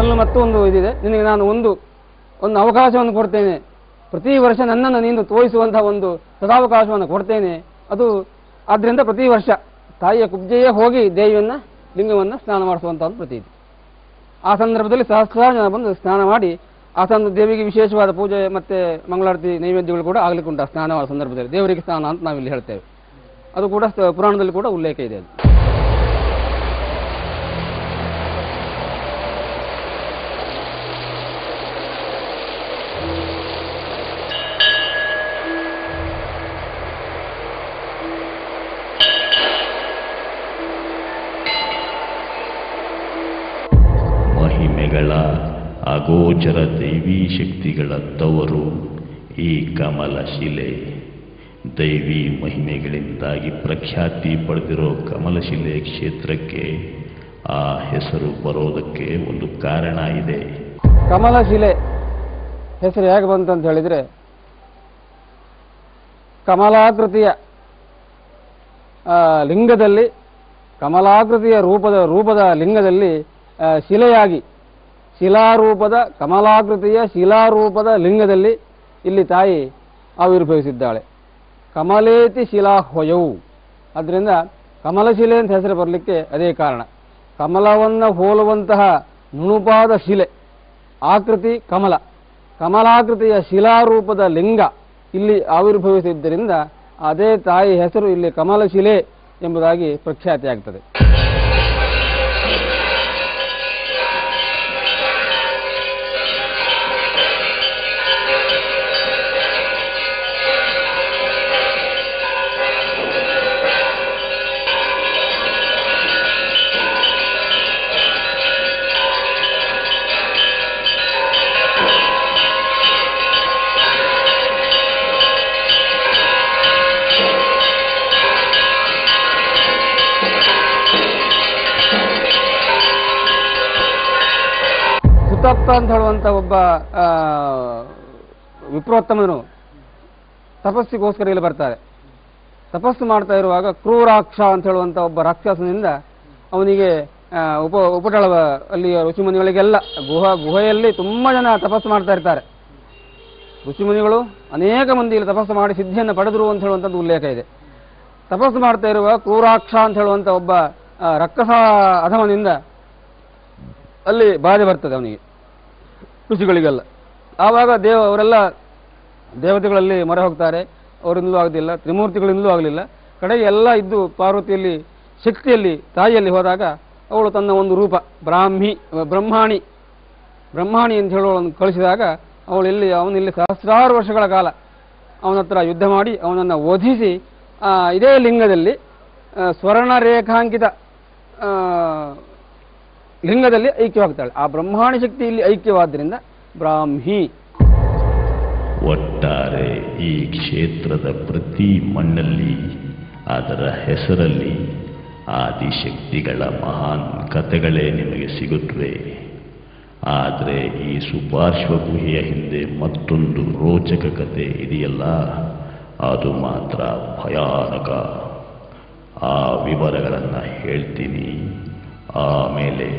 ಅದರಲ್ಲೂ ಮತ್ತೊಂದು ಇದಿದೆ, ನಿನಗೆ ನಾನು ಒಂದು ಅವಕಾಶವನ್ನು ಕೊಡ್ತೇನೆ, ಪ್ರತಿ ವರ್ಷ ನನ್ನನ್ನು ನೀನು ತೋರಿಸುವಂತಹ ಒಂದು ಸದಾವಕಾಶವನ್ನು ಕೊಡ್ತೇನೆ. ಅದು ಆದ್ದರಿಂದ ಪ್ರತಿ ವರ್ಷ ತಾಯಿಯ ಕುಬ್ಜೆಯೇ ಹೋಗಿ ದೇವಿಯನ್ನು ಲಿಂಗವನ್ನು ಸ್ನಾನ ಮಾಡಿಸುವಂಥ ಒಂದು ಪ್ರತೀತಿ. ಆ ಸಂದರ್ಭದಲ್ಲಿ ಸಹಸ್ರಾರು ಜನ ಬಂದು ಸ್ನಾನ ಮಾಡಿ ಆ ದೇವಿಗೆ ವಿಶೇಷವಾದ ಪೂಜೆ ಮತ್ತು ಮಂಗಳಾರತಿ ನೈವೇದ್ಯಗಳು ಕೂಡ ಆಗಲಿಕ್ಕೆ ಉಂಟು. ಸ್ನಾನ ಮಾಡೋ ಸಂದರ್ಭದಲ್ಲಿ ದೇವರಿಗೆ ಸ್ನಾನ ಅಂತ ನಾವಿಲ್ಲಿ ಹೇಳ್ತೇವೆ. ಅದು ಕೂಡ ಪುರಾಣದಲ್ಲಿ ಕೂಡ ಉಲ್ಲೇಖ ಇದೆ. ಅದು ಮಹಿಮೆಗಳ ಅಗೋಚರ ದೈವೀ ಶಕ್ತಿಗಳ ತವರು ಈ ಕಮಲಶಿಲೆ. ದೈವಿ ಮಹಿಮೆಗಳಿಂದಾಗಿ ಪ್ರಖ್ಯಾತಿ ಪಡೆದಿರೋ ಕಮಲಶಿಲೆ ಕ್ಷೇತ್ರಕ್ಕೆ ಆ ಹೆಸರು ಬರೋದಕ್ಕೆ ಒಂದು ಕಾರಣ ಇದೆ. ಕಮಲಶಿಲೆ ಹೆಸರು ಹೇಗೆ ಬಂತು ಅಂತ ಹೇಳಿದರೆ, ಕಮಲಾಕೃತಿಯ ಲಿಂಗದಲ್ಲಿ, ಕಮಲಾಕೃತಿಯ ರೂಪದ ಲಿಂಗದಲ್ಲಿ ಶಿಲೆಯಾಗಿ, ಶಿಲಾರೂಪದ ಕಮಲಾಕೃತಿಯ ಶಿಲಾರೂಪದ ಲಿಂಗದಲ್ಲಿ ಇಲ್ಲಿ ತಾಯಿ ಆವಿರ್ಭವಿಸಿದ್ದಾಳೆ. ಕಮಲೇತಿ ಶಿಲಾಹ್ವಯವು, ಆದ್ದರಿಂದ ಕಮಲಶಿಲೆ ಅಂತ ಹೆಸರು ಬರಲಿಕ್ಕೆ ಅದೇ ಕಾರಣ. ಕಮಲವನ್ನು ಹೋಲುವಂತಹ ನುಣುಪಾದ ಶಿಲೆ, ಆಕೃತಿ ಕಮಲ, ಕಮಲಾಕೃತಿಯ ಶಿಲಾರೂಪದ ಲಿಂಗ ಇಲ್ಲಿ ಆವಿರ್ಭವಿಸಿದ್ದರಿಂದ ಅದೇ ತಾಯಿ ಹೆಸರು ಇಲ್ಲಿ ಕಮಲಶಿಲೆ ಎಂಬುದಾಗಿ ಪ್ರಖ್ಯಾತಿಯಾಗ್ತದೆ. ಸುತಪ್ತ ಅಂತ ಹೇಳುವಂಥ ಒಬ್ಬ ವಿಪ್ರೋತ್ತಮನು ತಪಸ್ಸಿಗೋಸ್ಕರ ಇಲ್ಲಿ ಬರ್ತಾರೆ. ತಪಸ್ಸು ಮಾಡ್ತಾ ಇರುವಾಗ ಕ್ರೂರಾಕ್ಷ ಅಂತ ಹೇಳುವಂಥ ಒಬ್ಬ ರಾಕ್ಷಸನಿಂದ ಅವನಿಗೆ ಉಪಟಳ ಅಲ್ಲಿಯ ಋಷಿಮುನಿಗಳಿಗೆಲ್ಲ ಗುಹೆಯಲ್ಲಿ ತುಂಬ ಜನ ತಪಸ್ಸು ಮಾಡ್ತಾ ಇರ್ತಾರೆ. ಋಷಿಮುನಿಗಳು ಅನೇಕ ಮಂದಿ ಇಲ್ಲಿ ತಪಸ್ಸು ಮಾಡಿ ಸಿದ್ಧಿಯನ್ನು ಪಡೆದರು ಅಂತ ಹೇಳುವಂಥದ್ದು ಉಲ್ಲೇಖ ಇದೆ. ತಪಸ್ಸು ಮಾಡ್ತಾ ಇರುವ ಕ್ರೂರಾಕ್ಷ ಅಂತ ಹೇಳುವಂಥ ಒಬ್ಬ ರಕ್ಕಸ ಅಧಮನಿಂದ ಅಲ್ಲಿ ಬಾಧೆ ಬರ್ತದೆ ಅವನಿಗೆ, ಋಷಿಗಳಿಗೆಲ್ಲ. ಆವಾಗ ಅವರೆಲ್ಲ ದೇವತೆಗಳಲ್ಲಿ ಮೊರೆ ಹೋಗ್ತಾರೆ, ಅವರಿಂದಲೂ ಆಗೋದಿಲ್ಲ, ತ್ರಿಮೂರ್ತಿಗಳಿಂದಲೂ ಆಗಲಿಲ್ಲ. ಕಡೆಗೆ ಎಲ್ಲ ಇದ್ದು ಪಾರ್ವತಿಯಲ್ಲಿ ಶಕ್ತಿಯಲ್ಲಿ ತಾಯಿಯಲ್ಲಿ ಹೋದಾಗ ಅವಳು ತನ್ನ ಒಂದು ರೂಪ ಬ್ರಹ್ಮಾಣಿ ಅಂತ ಹೇಳೋಳನ್ನು ಕಳಿಸಿದಾಗ ಅವನಿಲ್ಲಿ ಸಹಸ್ರಾರು ವರ್ಷಗಳ ಕಾಲ ಅವನ ಹತ್ರ ಯುದ್ಧ ಮಾಡಿ ಅವನನ್ನು ವಧಿಸಿ ಇದೇ ಲಿಂಗದಲ್ಲಿ ಸ್ವರ್ಣ ರೇಖಾಂಕಿತ ಲಿಂಗದಲ್ಲಿ ಐಕ್ಯವಾಗ್ತಾಳೆ. ಆ ಬ್ರಹ್ಮಾಣಿ ಶಕ್ತಿ ಇಲ್ಲಿ ಐಕ್ಯವಾದ್ದರಿಂದ ಬ್ರಾಹ್ಮಿ. ಒಟ್ಟಾರೆ ಈ ಕ್ಷೇತ್ರದ ಪ್ರತಿ ಮಣ್ಣಲ್ಲಿ, ಅದರ ಹೆಸರಲ್ಲಿ ಆದಿಶಕ್ತಿಗಳ ಮಹಾನ್ ಕಥೆಗಳೇ ನಿಮಗೆ ಸಿಗುತ್ತವೆ. ಆದರೆ ಈ ಸುಪಾರ್ಶ್ವ ಗುಹೆಯ ಹಿಂದೆ ಮತ್ತೊಂದು ರೋಚಕ ಕಥೆ ಇದೆಯಲ್ಲ, ಅದು ಮಾತ್ರ ಭಯಾನಕ. ಆ ವಿವರಗಳನ್ನು ಹೇಳ್ತೀನಿ ಆಮೇಲೆ.